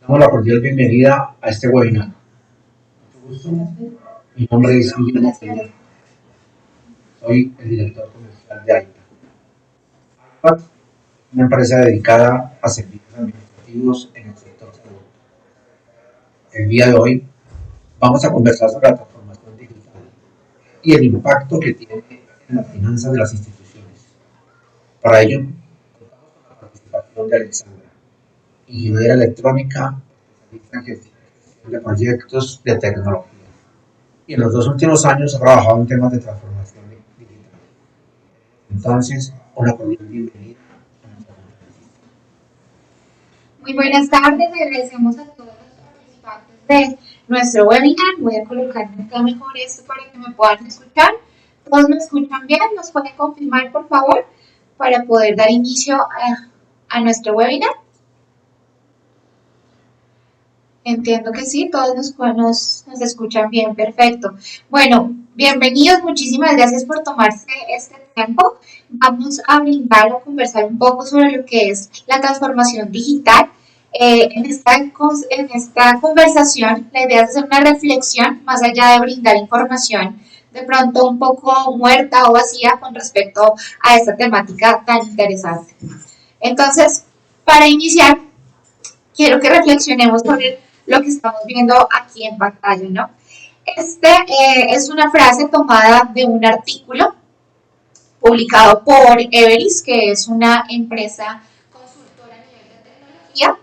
Damos la cordial bienvenida a este webinar. Mucho gusto. Mi nombre es Guillermo Peña. Soy el director comercial de AIPA. AIPA es una empresa dedicada a servicios administrativos en el sector salud. El día de hoy vamos a conversar sobre la transformación digital y el impacto que tiene en las finanzas de las instituciones. Para ello, contamos con la participación de Alexandra, ingeniera electrónica, especialista en gestión de proyectos de tecnología. Y en los 2 últimos años ha trabajado en temas de transformación digital. Entonces, una cordial bienvenida a nuestra conferencia. Muy buenas tardes, agradecemos a todos los participantes de nuestro webinar. Voy a colocarme acá mejor esto para que me puedan escuchar. ¿Todos me escuchan bien? ¿Nos pueden confirmar, por favor, para poder dar inicio a nuestro webinar? Entiendo que sí, todos nos escuchan bien, perfecto. Bueno, bienvenidos, muchísimas gracias por tomarse este tiempo. Vamos a brindar o conversar un poco sobre lo que es la transformación digital. En esta conversación, la idea es hacer una reflexión más allá de brindar información de pronto un poco muerta o vacía con respecto a esta temática tan interesante. Entonces, para iniciar, quiero que reflexionemos sobre lo que estamos viendo aquí en pantalla, ¿no? Es una frase tomada de un artículo publicado por Everis, que es una empresa consultora a nivel de tecnología,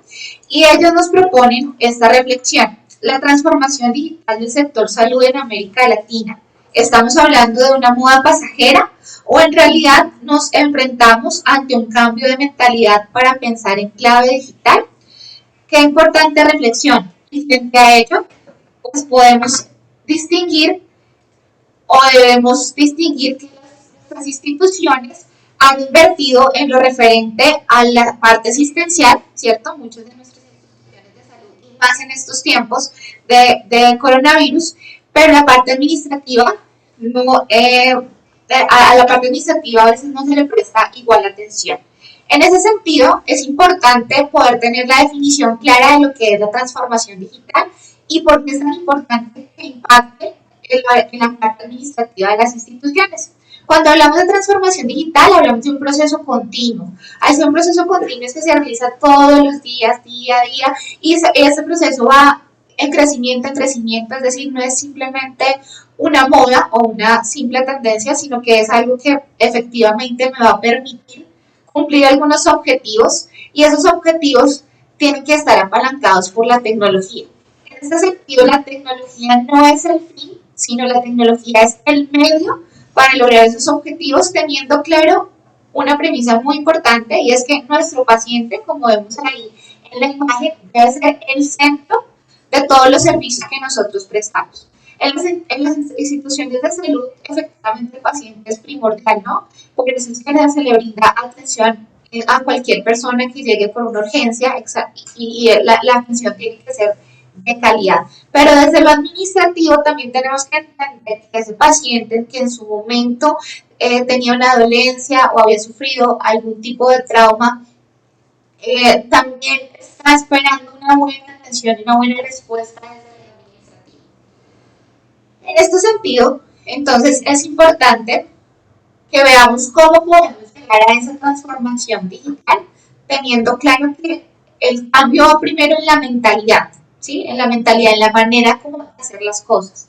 y ellos nos proponen esta reflexión: la transformación digital del sector salud en América Latina. ¿Estamos hablando de una moda pasajera o en realidad nos enfrentamos ante un cambio de mentalidad para pensar en clave digital? Qué importante reflexión. Y frente a ello, pues podemos distinguir o debemos distinguir que nuestras instituciones han invertido en lo referente a la parte asistencial, ¿cierto? Muchas de nuestras instituciones de salud, y más en estos tiempos de coronavirus, pero la parte administrativa no, a la parte administrativa a veces no se le presta igual atención. En ese sentido, es importante poder tener la definición clara de lo que es la transformación digital y por qué es tan importante que impacte en la parte administrativa de las instituciones. Cuando hablamos de transformación digital, hablamos de un proceso continuo. Es un proceso continuo que se realiza todos los días, día a día, y ese proceso va en crecimiento, es decir, no es simplemente una moda o una simple tendencia, sino que es algo que efectivamente me va a permitir cumplir algunos objetivos, y esos objetivos tienen que estar apalancados por la tecnología. En este sentido, la tecnología no es el fin, sino la tecnología es el medio para lograr esos objetivos, teniendo claro una premisa muy importante, y es que nuestro paciente, como vemos ahí en la imagen, debe ser el centro de todos los servicios que nosotros prestamos. En las instituciones de salud, efectivamente, el paciente es primordial, ¿no? Por eso es que se le brinda atención a cualquier persona que llegue por una urgencia, y la atención tiene que ser de calidad. Pero desde lo administrativo también tenemos que entender que ese paciente que en su momento tenía una dolencia o había sufrido algún tipo de trauma, también está esperando una buena atención y una buena respuesta desde lo administrativo. En este sentido, entonces es importante que veamos cómo podemos llegar a esa transformación digital, teniendo claro que el cambio va primero en la mentalidad, ¿sí? En la mentalidad, en la manera como hacer las cosas.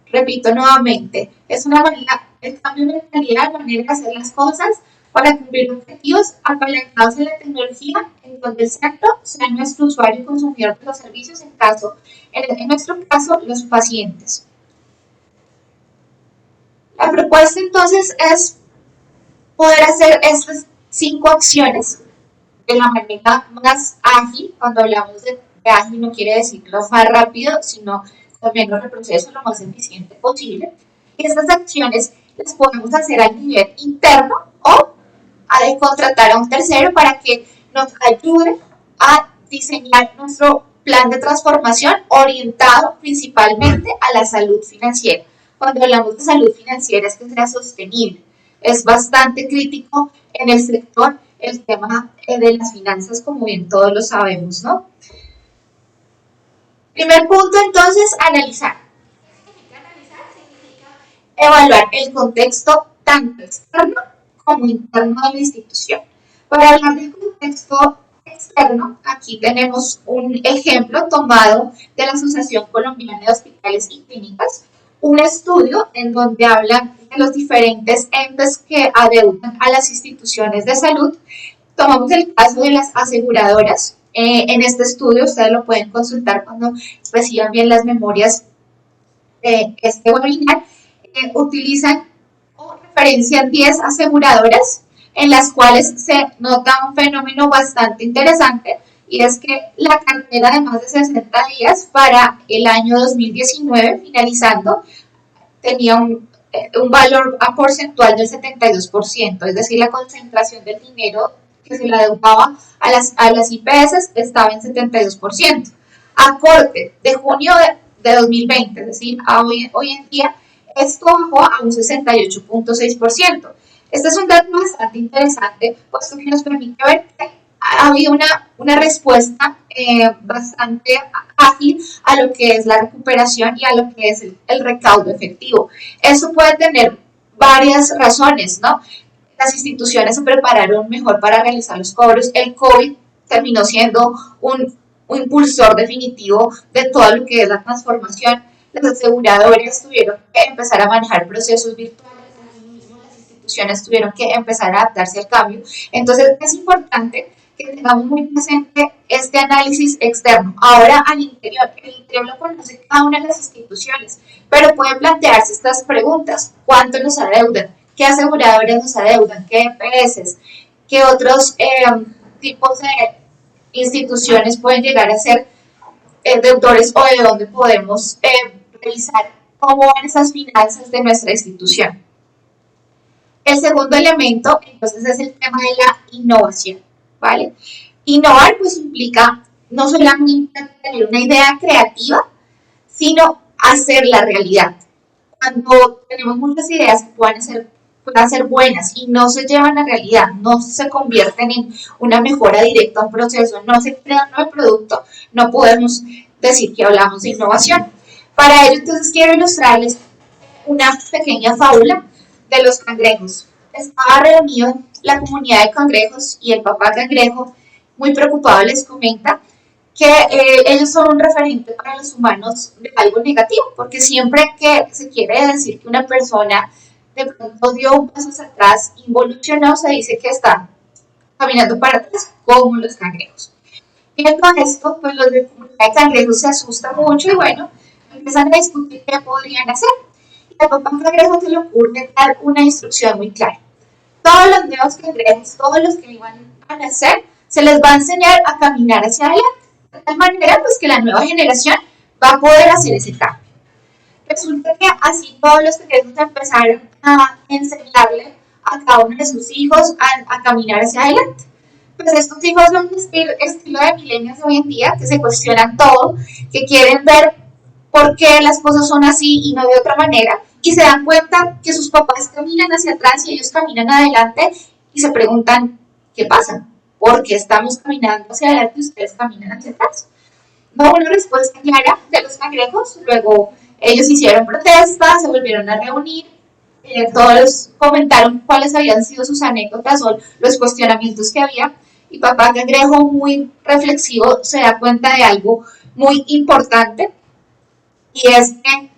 Repito nuevamente, es una manera, el cambio de mentalidad, la manera de hacer las cosas para cumplir objetivos apalancados en la tecnología, en donde el centro sea nuestro usuario y consumidor de los servicios, en nuestro caso, los pacientes. La propuesta entonces es poder hacer estas 5 acciones de la manera más ágil. Cuando hablamos de ágil no quiere decir lo más rápido, sino también el proceso lo más eficiente posible. Y estas acciones las podemos hacer a nivel interno o a contratar a un tercero para que nos ayude a diseñar nuestro plan de transformación orientado principalmente a la salud financiera. Cuando hablamos de salud financiera es que sea sostenible. Es bastante crítico en el sector el tema de las finanzas, como bien todos lo sabemos, ¿no? Primer punto, entonces, analizar. ¿Qué significa analizar? Significa evaluar el contexto tanto externo como interno de la institución. Para hablar del contexto externo, aquí tenemos un ejemplo tomado de la Asociación Colombiana de Hospitales y Clínicas, un estudio en donde hablan de los diferentes entes que adeudan a las instituciones de salud. Tomamos el caso de las aseguradoras. En este estudio ustedes lo pueden consultar cuando reciban bien las memorias de este webinar. Utilizan o referencian 10 aseguradoras en las cuales se nota un fenómeno bastante interesante, y es que la cartera de más de 60 días para el año 2019 finalizando tenía un valor porcentual del 72%, es decir, la concentración del dinero que se le adeudaba a las IPS estaba en 72%. A corte de junio de 2020, es decir, hoy en día, esto bajó a un 68.6%. Este es un dato bastante interesante, puesto que nos permite ver que ha habido una respuesta bastante ágil a lo que es la recuperación y a lo que es el recaudo efectivo. Eso puede tener varias razones, ¿no? Las instituciones se prepararon mejor para realizar los cobros. El COVID terminó siendo un impulsor definitivo de todo lo que es la transformación. Las aseguradoras tuvieron que empezar a manejar procesos virtuales, las instituciones tuvieron que empezar a adaptarse al cambio. Entonces es importante que tengamos muy presente este análisis externo. Ahora al interior, el interior lo conoce cada una de las instituciones, pero pueden plantearse estas preguntas: ¿cuánto nos adeudan? ¿Qué aseguradoras nos adeudan? ¿Qué EPS? ¿Qué otros tipos de instituciones pueden llegar a ser deudores, o de dónde podemos revisar cómo van esas finanzas de nuestra institución? El segundo elemento, entonces, es el tema de la innovación, ¿vale? Innovar, pues, implica no solamente tener una idea creativa, sino hacerla realidad. Cuando tenemos muchas ideas que puedan ser buenas y no se llevan a realidad, no se convierten en una mejora directa a un proceso, no se crea un nuevo producto, no podemos decir que hablamos de innovación. Para ello, entonces, quiero ilustrarles una pequeña fábula de los cangrejos. Estaba reunido la comunidad de cangrejos y el papá cangrejo, muy preocupado, les comenta que ellos son un referente para los humanos de algo negativo, porque siempre que se quiere decir que una persona de pronto dio un paso hacia atrás, involucionó, se dice que está caminando para atrás, como los cangrejos. Viendo esto, pues los de comunidad de cangrejos se asustan mucho y bueno, empiezan a discutir qué podrían hacer. Y al papá cangrejo se le ocurre dar una instrucción muy clara. Todos los nuevos cangrejos, todos los que iban a nacer, se les va a enseñar a caminar hacia adelante, de tal manera pues que la nueva generación va a poder hacer ese cambio. Resulta que así todos los cangrejos empezaron a enseñarle a cada uno de sus hijos a caminar hacia adelante. Pues estos hijos son un estilo de millennials hoy en día, que se cuestionan todo, que quieren ver por qué las cosas son así y no de otra manera, y se dan cuenta que sus papás caminan hacia atrás y ellos caminan adelante, y se preguntan, ¿qué pasa? ¿Por qué estamos caminando hacia adelante y ustedes caminan hacia atrás? No hubo una respuesta clara de los cangrejos. Luego ellos hicieron protestas, se volvieron a reunir, todos comentaron cuáles habían sido sus anécdotas o los cuestionamientos que había, y papá cangrejo, muy reflexivo, se da cuenta de algo muy importante, y es que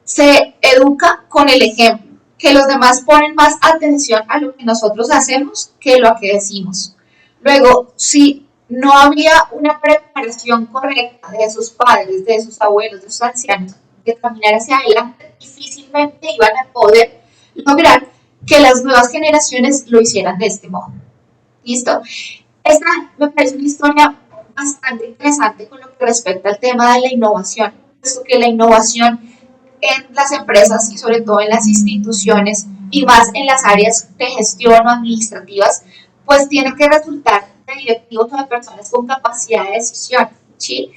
se educa con el ejemplo, que los demás ponen más atención a lo que nosotros hacemos que lo que decimos. Luego, si no había una preparación correcta de sus padres, de sus abuelos, de sus ancianos, de caminar hacia adelante, difícilmente iban a poder lograr que las nuevas generaciones lo hicieran de este modo. ¿Listo? Esta me parece una historia bastante interesante con lo que respecta al tema de la innovación, puesto que la innovación en las empresas y sobre todo en las instituciones y más en las áreas de gestión o administrativas, pues tiene que resultar de directivos o de personas con capacidad de decisión, ¿sí?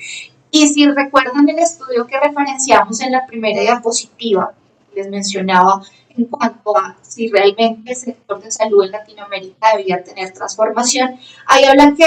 Y si recuerdan el estudio que referenciamos en la primera diapositiva, les mencionaba en cuanto a si realmente el sector de salud en Latinoamérica debía tener transformación, ahí hablan que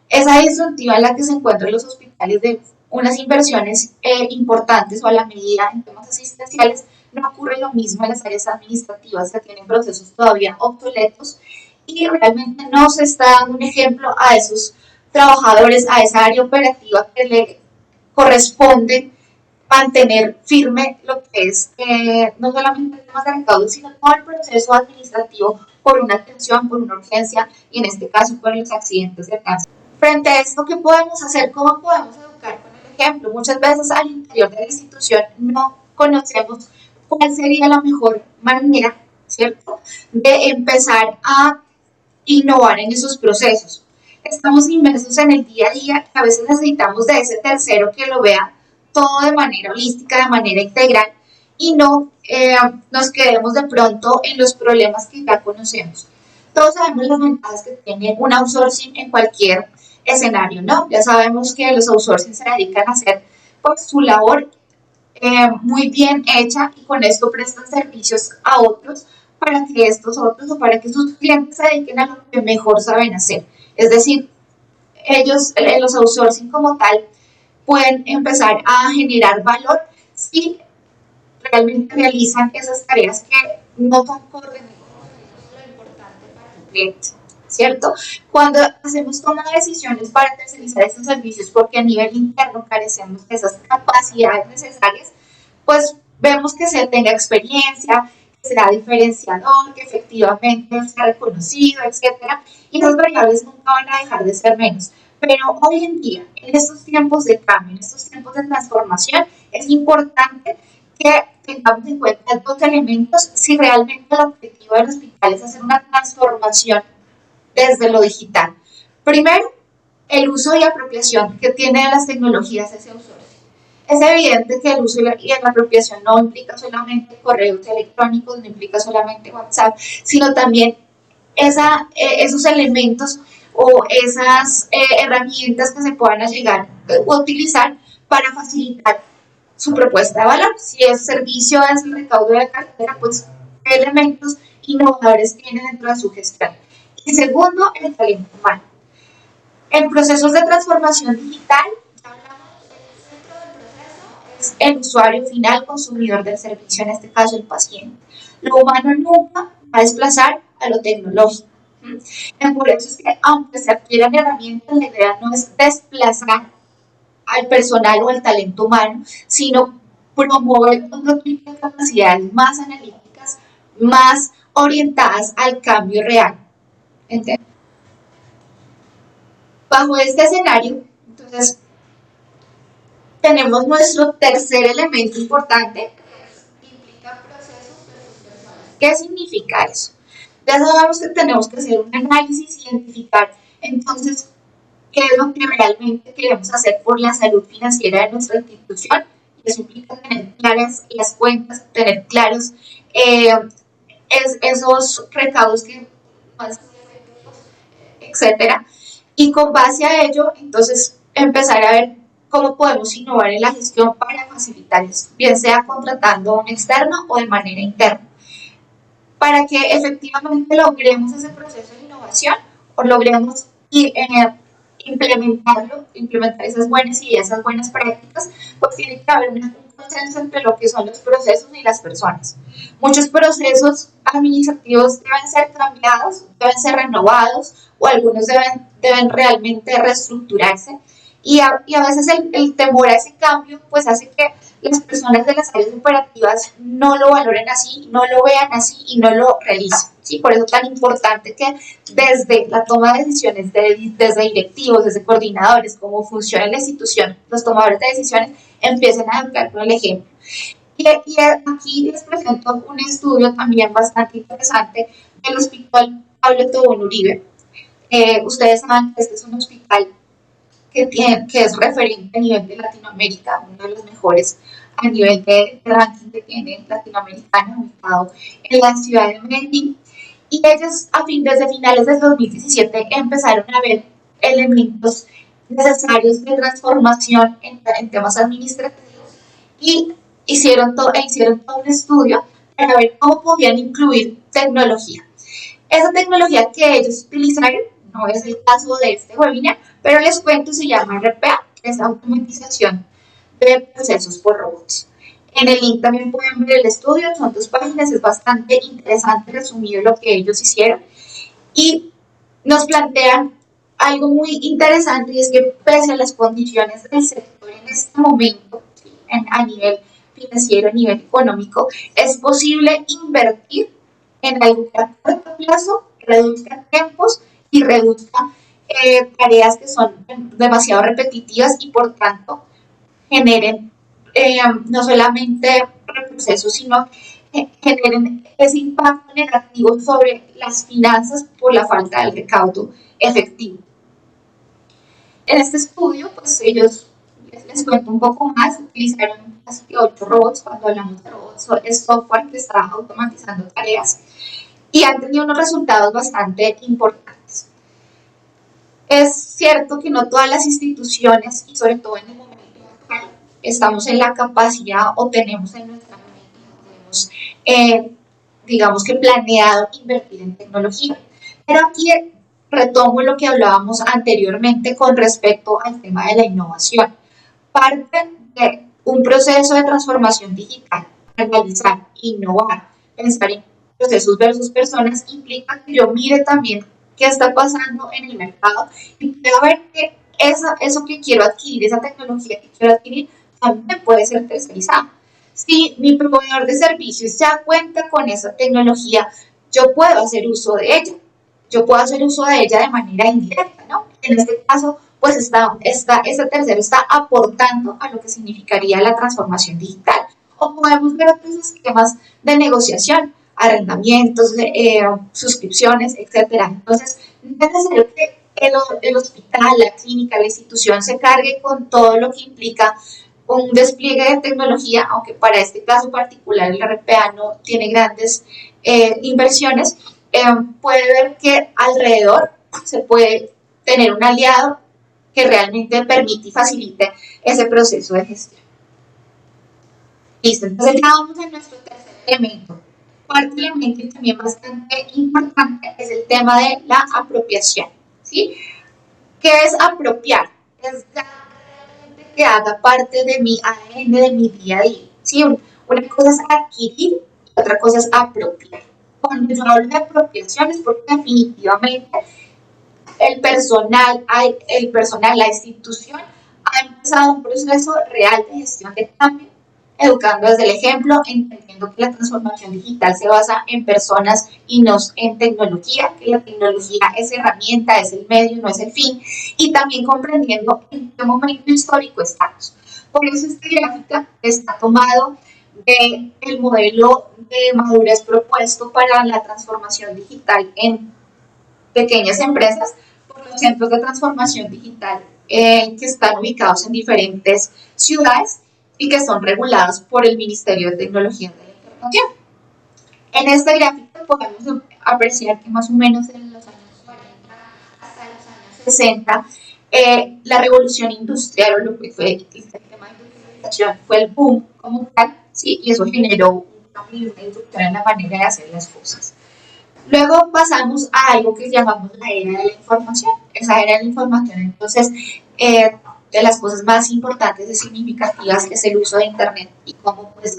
esa disyuntiva en la que se encuentran los hospitales de unas inversiones importantes o a la medida en temas asistenciales, no ocurre lo mismo en las áreas administrativas que tienen procesos todavía obsoletos y realmente no se está dando un ejemplo a esos trabajadores, a esa área operativa que le corresponde mantener firme lo que es no solamente temas de recaudo, sino todo el proceso administrativo por una atención, por una urgencia y en este caso por los accidentes de tránsito. Frente a esto, ¿qué podemos hacer? ¿Cómo podemos educar con el ejemplo? Muchas veces al interior de la institución no conocemos cuál sería la mejor manera, ¿cierto?, de empezar a innovar en esos procesos. Estamos inmersos en el día a día y a veces necesitamos de ese tercero que lo vea todo de manera holística, de manera integral y no nos quedemos de pronto en los problemas que ya conocemos. Todos sabemos las ventajas que tiene un outsourcing en cualquier escenario, ¿no? Ya sabemos que los outsourcing se dedican a hacer pues, su labor muy bien hecha y con esto prestan servicios a otros para que estos otros o para que sus clientes se dediquen a lo que mejor saben hacer. Es decir, ellos, los outsourcing como tal, pueden empezar a generar valor si realmente realizan esas tareas que no son coordinadas con lo importante para el cliente, ¿cierto? Cuando hacemos toma de decisiones para tercerizar esos servicios porque a nivel interno carecemos de esas capacidades necesarias, pues vemos que se tenga experiencia, que sea diferenciador, que efectivamente sea reconocido, etcétera, y esas variables nunca van a dejar de ser menos. Pero hoy en día, en estos tiempos de cambio, en estos tiempos de transformación, es importante que tengamos en cuenta dos elementos si realmente el objetivo del hospital es hacer una transformación desde lo digital. Primero, el uso y apropiación que tiene de las tecnologías ese usuario. Es evidente que el uso y la apropiación no implica solamente correos electrónicos, no implica solamente WhatsApp, sino también esos elementos o esas herramientas que se puedan llegar a utilizar para facilitar su propuesta de valor. Si el servicio es el recaudo de la cartera, pues qué elementos innovadores tiene dentro de su gestión. Y segundo, el talento humano. En procesos de transformación digital, es el usuario final consumidor del servicio, en este caso el paciente. Lo humano nunca va a desplazar a lo tecnológico. Por eso es que aunque se adquieran herramientas, la idea no es desplazar al personal o al talento humano, sino promover otro tipo de capacidades más analíticas, más orientadas al cambio real. ¿Entiendes? Bajo este escenario, entonces, tenemos nuestro tercer elemento importante, que implica procesos versus personas. ¿Qué significa eso? Ya sabemos que tenemos que hacer un análisis y identificar entonces qué es lo que realmente queremos hacer por la salud financiera de nuestra institución. Y eso implica tener claras las cuentas, tener claros esos recaudos que más etcétera. Y con base a ello, entonces, empezar a ver cómo podemos innovar en la gestión para facilitar esto, bien sea contratando a un externo o de manera interna, para que efectivamente logremos ese proceso de innovación o logremos implementar esas buenas ideas, esas buenas prácticas, pues tiene que haber un consenso entre lo que son los procesos y las personas. Muchos procesos administrativos deben ser cambiados, deben ser renovados o algunos deben realmente reestructurarse y a veces el temor a ese cambio pues hace que las personas de las áreas operativas no lo valoren así, no lo vean así y no lo realicen. ¿Sí? Por eso es tan importante que desde la toma de decisiones, desde directivos, desde coordinadores, cómo funciona la institución, los tomadores de decisiones empiecen a educar con el ejemplo. Y aquí les presento un estudio también bastante interesante del Hospital Pablo Tobón Uribe. Ustedes saben que este es un hospital que es referente a nivel de Latinoamérica, uno de los mejores a nivel de ranking que tiene latinoamericano, ubicado en la ciudad de Medellín. Y ellos desde finales del 2017 empezaron a ver elementos necesarios de transformación en temas administrativos y hicieron todo un estudio para ver cómo podían incluir tecnología. Esa tecnología que ellos utilizaron, no es el caso de este webinar, pero les cuento, se llama RPA, es automatización de procesos por robots. En el link también pueden ver el estudio, son 2 páginas, es bastante interesante resumido lo que ellos hicieron y nos plantean algo muy interesante y es que pese a las condiciones del sector en este momento, a nivel financiero, a nivel económico, es posible invertir en algo que a corto plazo reduzca tiempos y reduzca tareas que son demasiado repetitivas y por tanto generen no solamente retrocesos, sino generen ese impacto negativo sobre las finanzas por la falta del recaudo efectivo. En este estudio, pues ellos, les cuento un poco más, utilizaron casi 8 robots. Cuando hablamos de robots, es software que está automatizando tareas y han tenido unos resultados bastante importantes. Es cierto que no todas las instituciones, y sobre todo en el momento actual, estamos en la capacidad o tenemos en nuestra mente, digamos que planeado invertir en tecnología. Pero aquí retomo lo que hablábamos anteriormente con respecto al tema de la innovación. Parte de un proceso de transformación digital, realizar, innovar, pensar en procesos versus personas, implica que yo mire también qué está pasando en el mercado y pueda ver que eso que quiero adquirir, esa tecnología que quiero adquirir, también puede ser tercerizada. Si mi proveedor de servicios ya cuenta con esa tecnología, yo puedo hacer uso de ella. Yo puedo hacer uso de ella de manera indirecta, ¿no? En este caso, pues este tercero está aportando a lo que significaría la transformación digital. O podemos ver otros esquemas de negociación, arrendamientos, suscripciones, etcétera. Entonces, no es necesario que el hospital, la clínica, la institución se cargue con todo lo que implica un despliegue de tecnología, aunque para este caso particular el RPA no tiene grandes inversiones, puede ver que alrededor se puede tener un aliado que realmente permite y facilite ese proceso de gestión. Listo, entonces ya vamos a nuestro tercer elemento. Cuarto elemento y también bastante importante es el tema de la apropiación, ¿sí? ¿Qué es apropiar? Es que haga parte de mi ADN, de mi día a día, ¿sí? Una cosa es adquirir y otra cosa es apropiar. Cuando yo hablo de apropiación es porque definitivamente la institución ha empezado un proceso real de gestión de cambio, educando desde el ejemplo, entendiendo que la transformación digital se basa en personas y no en tecnología, que la tecnología es herramienta, es el medio, no es el fin, y también comprendiendo en qué momento histórico estamos. Por eso esta gráfica está tomado del modelo de madurez propuesto para la transformación digital en pequeñas empresas por los centros de transformación digital que están ubicados en diferentes ciudades y que son regulados por el Ministerio de Tecnología de la Información. En este gráfico podemos apreciar que más o menos en los años 40 hasta los años 60 la revolución industrial o lo que fue el tema de industrialización fue el boom como tal, ¿sí? Y eso generó un cambio y una disrupción en la manera de hacer las cosas. Luego pasamos a algo que llamamos la era de la información. Esa era de la información, entonces, de las cosas más importantes y significativas es el uso de Internet y cómo pues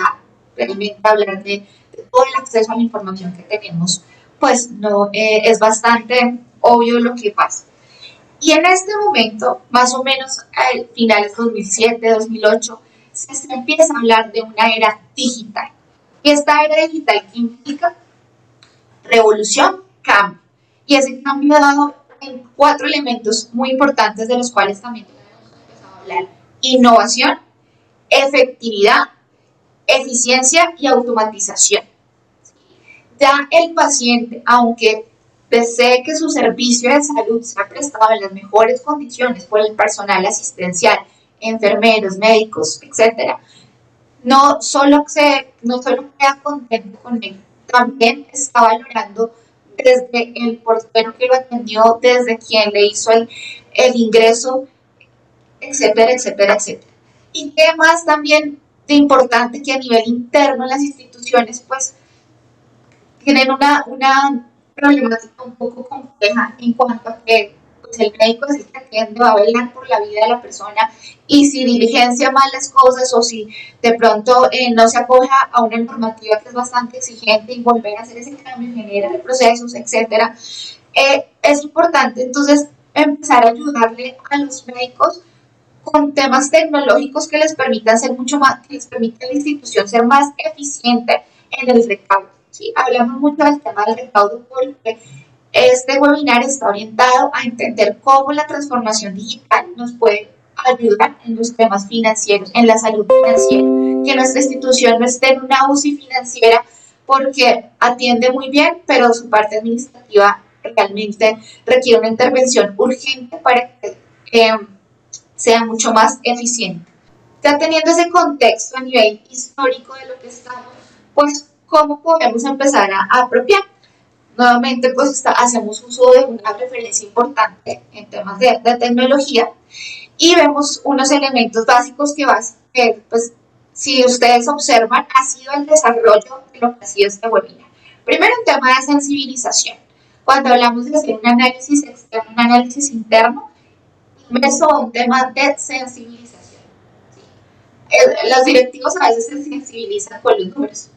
realmente hablar de todo el acceso a la información que tenemos, pues no es bastante obvio lo que pasa. Y en este momento, más o menos al finales de 2007, 2008, se empieza a hablar de una era digital. Y esta era digital, ¿qué implica? Revolución, cambio. Y ese cambio ha dado en 4 elementos muy importantes de los cuales también hemos empezado a hablar. Innovación, efectividad, eficiencia y automatización. Ya el paciente, aunque desee que su servicio de salud sea prestado en las mejores condiciones por el personal asistencial, enfermeros, médicos, etc., no solo queda contento con él, también está valorando desde el portero que lo atendió, desde quien le hizo el ingreso, etcétera, etcétera, etcétera. Y qué más también de importante que a nivel interno las instituciones pues tienen una problemática un poco compleja en cuanto a que pues el médico es el que atiende, va a velar por la vida de la persona y si diligencia mal las cosas o si de pronto no se acoja a una normativa que es bastante exigente y volver a hacer ese cambio genera procesos, etcétera, es importante entonces empezar a ayudarle a los médicos con temas tecnológicos que les permitan ser mucho más, que les permita a la institución ser más eficiente en el recaudo. ¿Sí? Hablamos mucho del tema del recaudo porque este webinar está orientado a entender cómo la transformación digital nos puede ayudar en los temas financieros, en la salud financiera, que nuestra institución no esté en una UCI financiera porque atiende muy bien, pero su parte administrativa realmente requiere una intervención urgente para que sea mucho más eficiente. Ya teniendo ese contexto a nivel histórico de lo que estamos, pues, ¿cómo podemos empezar a apropiar? Nuevamente, pues, hacemos uso de una referencia importante en temas de tecnología y vemos unos elementos básicos que, pues, si ustedes observan, ha sido el desarrollo de lo que ha sido este webinar. Primero, un tema de sensibilización. Cuando hablamos de hacer un análisis externo, un análisis interno, eso un tema de sensibilización. ¿Sí? Los directivos a veces se sensibilizan con los números.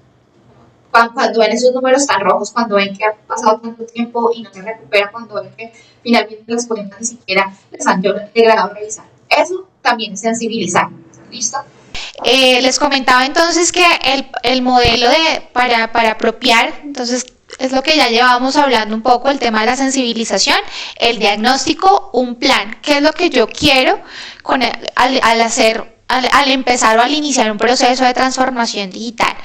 Cuando ven esos números tan rojos, cuando ven que ha pasado tanto tiempo y no se recupera, cuando ven que finalmente las cuentas ni siquiera les han llegado a revisar. Eso también es sensibilizar. ¿Listo? Les comentaba entonces que el modelo para apropiar, entonces es lo que ya llevábamos hablando un poco, el tema de la sensibilización, el diagnóstico, un plan. ¿Qué es lo que yo quiero al empezar o al iniciar un proceso de transformación digital?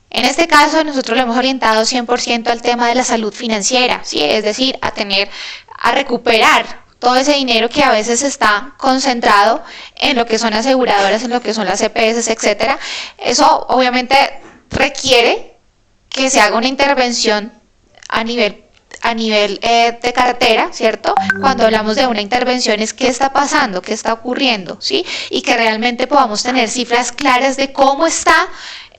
En este caso, nosotros lo hemos orientado 100% al tema de la salud financiera, ¿sí? Es decir, a recuperar todo ese dinero que a veces está concentrado en lo que son aseguradoras, en lo que son las EPS, etcétera. Eso obviamente requiere que se haga una intervención a nivel de cartera, ¿cierto? Cuando hablamos de una intervención es qué está pasando, qué está ocurriendo, ¿sí? Y que realmente podamos tener cifras claras de cómo está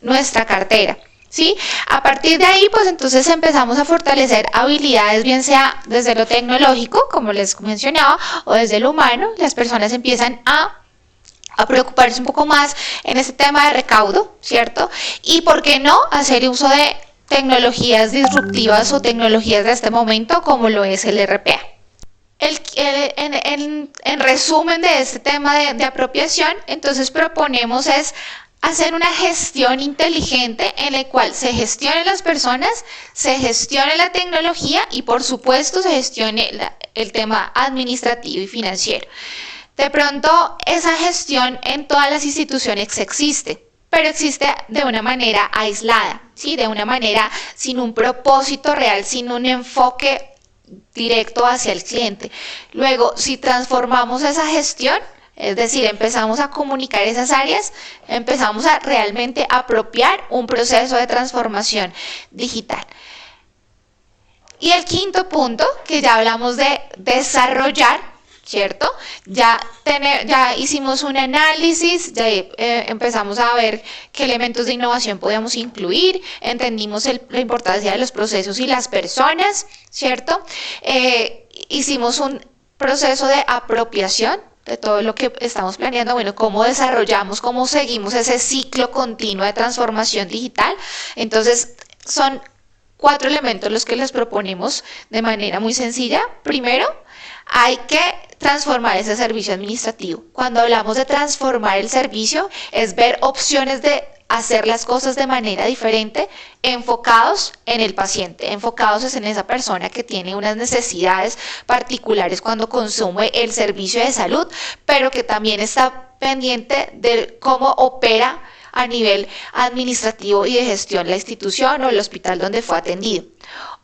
nuestra cartera, ¿sí? A partir de ahí, pues entonces empezamos a fortalecer habilidades, bien sea desde lo tecnológico, como les mencionaba, o desde lo humano. Las personas empiezan a preocuparse un poco más en este tema de recaudo, ¿cierto? Y por qué no hacer uso de tecnologías disruptivas o tecnologías de este momento como lo es el RPA. En resumen de este tema de apropiación, entonces proponemos es hacer una gestión inteligente en la cual se gestionen las personas, se gestione la tecnología y por supuesto se gestione el tema administrativo y financiero. De pronto esa gestión en todas las instituciones existe, pero existe de una manera aislada, ¿sí? De una manera sin un propósito real, sin un enfoque directo hacia el cliente. Luego, si transformamos esa gestión, es decir, empezamos a comunicar esas áreas, empezamos a realmente apropiar un proceso de transformación digital. Y el quinto punto, que ya hablamos de desarrollar, ¿cierto? Ya hicimos un análisis, ya empezamos a ver qué elementos de innovación podíamos incluir, entendimos la importancia de los procesos y las personas, ¿cierto? Hicimos un proceso de apropiación de todo lo que estamos planeando, bueno, cómo desarrollamos, cómo seguimos ese ciclo continuo de transformación digital. Entonces, son 4 elementos los que les proponemos de manera muy sencilla. Primero, hay que transformar ese servicio administrativo. Cuando hablamos de transformar el servicio, es ver opciones de hacer las cosas de manera diferente, enfocados en el paciente, enfocados en esa persona que tiene unas necesidades particulares cuando consume el servicio de salud, pero que también está pendiente de cómo opera a nivel administrativo y de gestión la institución o el hospital donde fue atendido.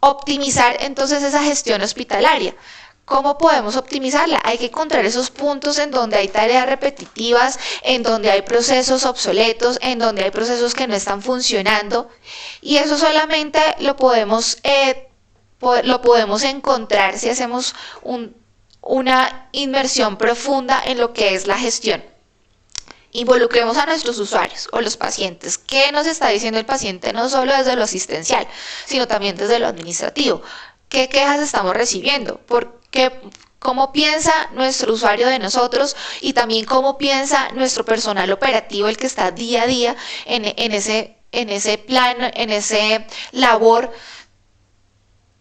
Optimizar entonces esa gestión hospitalaria. ¿Cómo podemos optimizarla? Hay que encontrar esos puntos en donde hay tareas repetitivas, en donde hay procesos obsoletos, en donde hay procesos que no están funcionando. Y eso solamente lo podemos encontrar si hacemos una inmersión profunda en lo que es la gestión. Involucremos a nuestros usuarios o los pacientes. ¿Qué nos está diciendo el paciente? No solo desde lo asistencial, sino también desde lo administrativo. ¿Qué quejas estamos recibiendo? cómo piensa nuestro usuario de nosotros y también cómo piensa nuestro personal operativo, el que está día a día en ese plan, en ese labor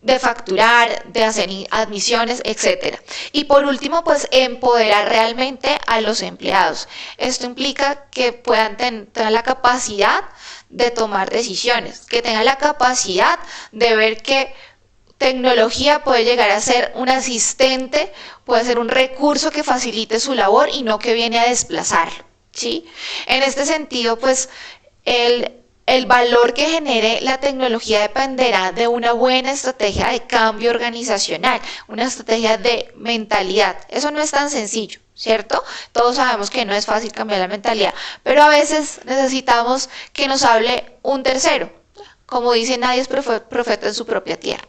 de facturar, de hacer admisiones, etcétera. Y por último, pues empoderar realmente a los empleados. Esto implica que puedan tener la capacidad de tomar decisiones, que tengan la capacidad de ver que tecnología puede llegar a ser un asistente, puede ser un recurso que facilite su labor y no que viene a desplazarlo, ¿sí? En este sentido, pues el valor que genere la tecnología dependerá de una buena estrategia de cambio organizacional, una estrategia de mentalidad. Eso no es tan sencillo, ¿cierto? Todos sabemos que no es fácil cambiar la mentalidad, pero a veces necesitamos que nos hable un tercero. Como dice, nadie es profeta en su propia tierra.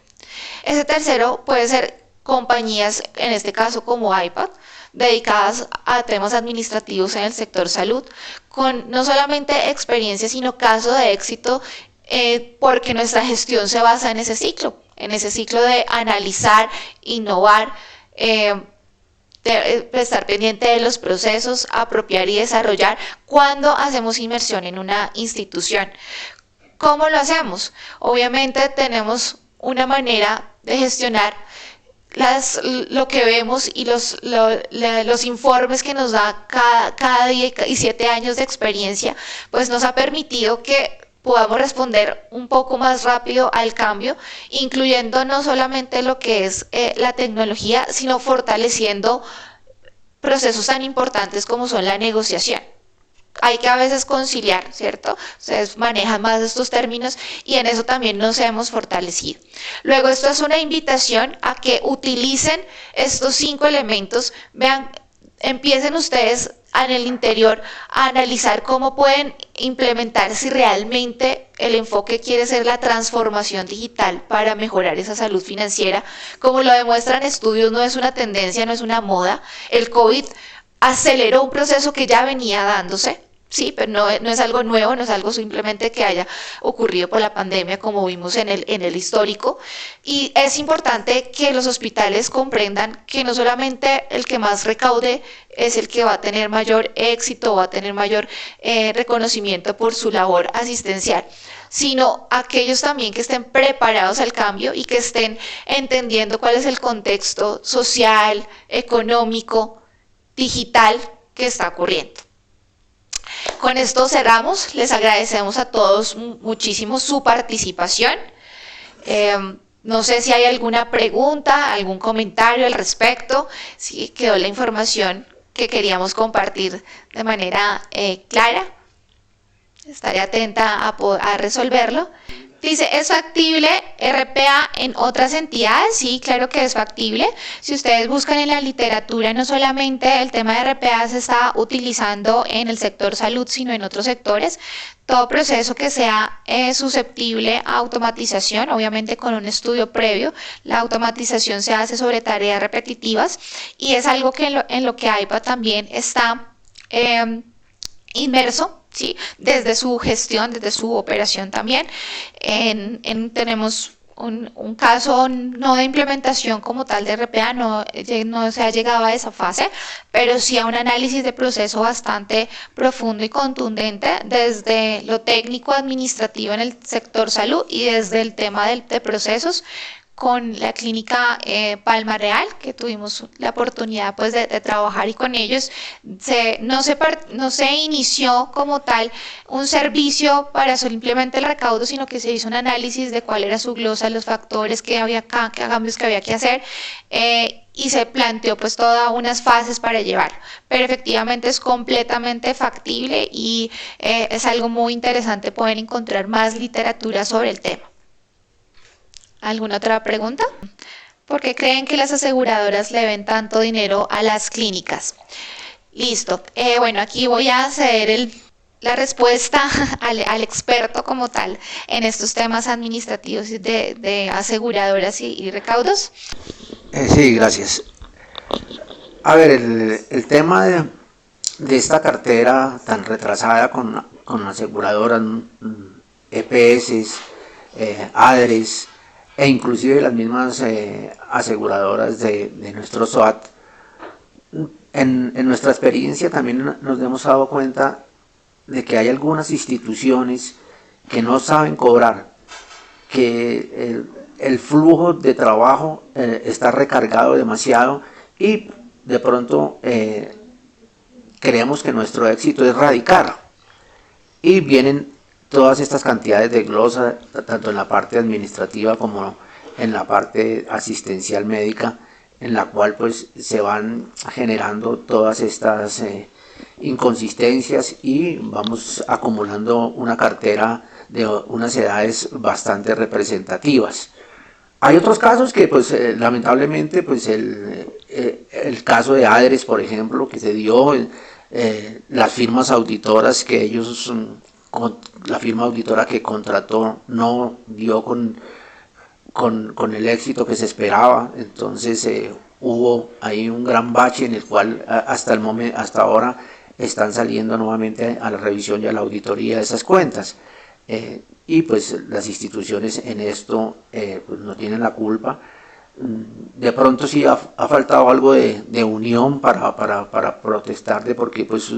Ese tercero puede ser compañías, en este caso como iPad, dedicadas a temas administrativos en el sector salud, con no solamente experiencia, sino caso de éxito, porque nuestra gestión se basa en ese ciclo de analizar, innovar, de estar pendiente de los procesos, apropiar y desarrollar cuando hacemos inversión en una institución. ¿Cómo lo hacemos? Obviamente tenemos una manera de gestionar lo que vemos y los informes que nos da cada día y 7 años de experiencia, pues nos ha permitido que podamos responder un poco más rápido al cambio, incluyendo no solamente lo que es la tecnología, sino fortaleciendo procesos tan importantes como son la negociación. Hay que a veces conciliar, ¿cierto? Ustedes manejan más estos términos y en eso también nos hemos fortalecido. Luego, esto es una invitación a que utilicen estos 5 elementos. Vean, empiecen ustedes en el interior a analizar cómo pueden implementar si realmente el enfoque quiere ser la transformación digital para mejorar esa salud financiera. Como lo demuestran estudios, no es una tendencia, no es una moda. El COVID aceleró un proceso que ya venía dándose. Sí, pero no es algo nuevo, no es algo simplemente que haya ocurrido por la pandemia como vimos en el histórico. Y es importante que los hospitales comprendan que no solamente el que más recaude es el que va a tener mayor éxito, va a tener mayor reconocimiento por su labor asistencial, sino aquellos también que estén preparados al cambio y que estén entendiendo cuál es el contexto social, económico, digital que está ocurriendo. Con esto cerramos. Les agradecemos a todos muchísimo su participación. No sé si hay alguna pregunta, algún comentario al respecto. Si quedó la información que queríamos compartir de manera clara, estaré atenta a resolverlo. Dice, ¿es factible RPA en otras entidades? Sí, claro que es factible. Si ustedes buscan en la literatura, no solamente el tema de RPA se está utilizando en el sector salud, sino en otros sectores. Todo proceso que sea susceptible a automatización, obviamente con un estudio previo, la automatización se hace sobre tareas repetitivas y es algo que en lo que iPad también está inmerso. ¿Sí? Desde su gestión, desde su operación también. Tenemos un caso no de implementación como tal de RPA, no se ha llegado a esa fase, pero sí a un análisis de proceso bastante profundo y contundente desde lo técnico administrativo en el sector salud y desde el tema de procesos con la clínica Palma Real, que tuvimos la oportunidad pues de trabajar, y con ellos no se inició como tal un servicio para simplemente el recaudo, sino que se hizo un análisis de cuál era su glosa, los factores que había acá, qué cambios que había que hacer, y se planteó pues todas unas fases para llevar, pero efectivamente es completamente factible y es algo muy interesante poder encontrar más literatura sobre el tema. ¿Alguna otra pregunta? ¿Por qué creen que las aseguradoras le ven tanto dinero a las clínicas? Listo. Bueno, aquí voy a ceder la respuesta al experto como tal en estos temas administrativos de aseguradoras y recaudos. Sí, gracias. A ver, el tema de esta cartera tan retrasada con aseguradoras, EPS, ADRES, e inclusive las mismas aseguradoras de nuestro SOAT. En nuestra experiencia también nos hemos dado cuenta de que hay algunas instituciones que no saben cobrar, que el flujo de trabajo está recargado demasiado y de pronto creemos que nuestro éxito es radicar y vienen todas estas cantidades de glosa, tanto en la parte administrativa como en la parte asistencial médica, en la cual pues se van generando todas estas inconsistencias y vamos acumulando una cartera de unas edades bastante representativas. Hay otros casos que pues lamentablemente pues el caso de Adres, por ejemplo, que se dio, las firmas auditoras que ellos, la firma auditora que contrató no dio con el éxito que se esperaba, entonces hubo ahí un gran bache en el cual hasta ahora están saliendo nuevamente a la revisión y a la auditoría de esas cuentas. Y pues las instituciones en esto pues no tienen la culpa. De pronto sí ha faltado algo de unión para protestar, de porque pues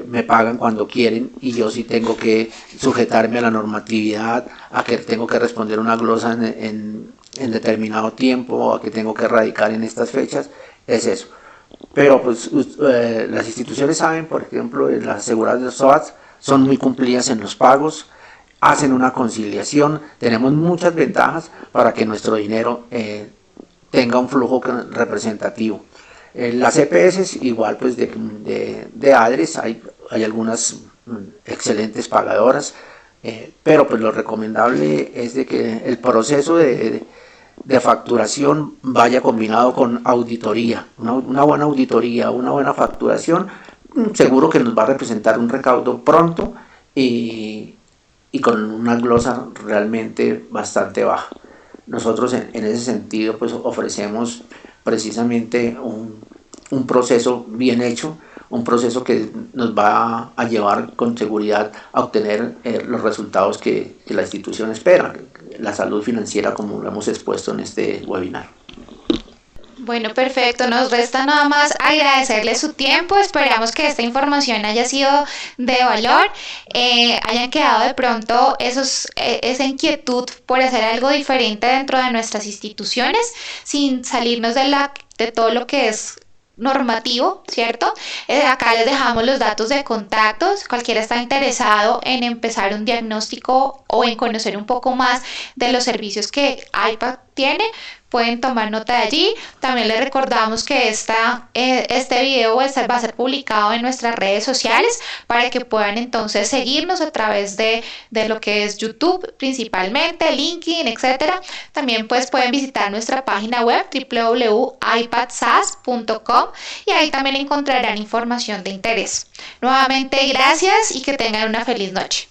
me pagan cuando quieren y yo sí tengo que sujetarme a la normatividad, a que tengo que responder una glosa en determinado tiempo, a que tengo que radicar en estas fechas, es eso. Pero pues las instituciones saben, por ejemplo, las aseguradoras de SOAT son muy cumplidas en los pagos, hacen una conciliación, tenemos muchas ventajas para que nuestro dinero tenga un flujo representativo. Las EPS igual pues de Adres, hay algunas excelentes pagadoras, pero pues lo recomendable es de que el proceso de facturación vaya combinado con auditoría, una buena auditoría, una buena facturación, seguro que nos va a representar un recaudo pronto y con una glosa realmente bastante baja. Nosotros en ese sentido pues ofrecemos precisamente un proceso bien hecho, un proceso que nos va a llevar con seguridad a obtener los resultados que la institución espera, la salud financiera, como lo hemos expuesto en este webinar. Bueno, perfecto. Nos resta nada más agradecerle su tiempo. Esperamos que esta información haya sido de valor, hayan quedado de pronto esa inquietud por hacer algo diferente dentro de nuestras instituciones, sin salirnos de todo lo que es normativo, ¿cierto? Acá les dejamos los datos de contactos. Cualquiera está interesado en empezar un diagnóstico o en conocer un poco más de los servicios que AIPAC tiene, pueden tomar nota de allí. También les recordamos que este video va a ser publicado en nuestras redes sociales para que puedan entonces seguirnos a través de lo que es YouTube principalmente, LinkedIn, etcétera. También pues pueden visitar nuestra página web www.ipadsas.com y ahí también encontrarán información de interés. Nuevamente gracias y que tengan una feliz noche.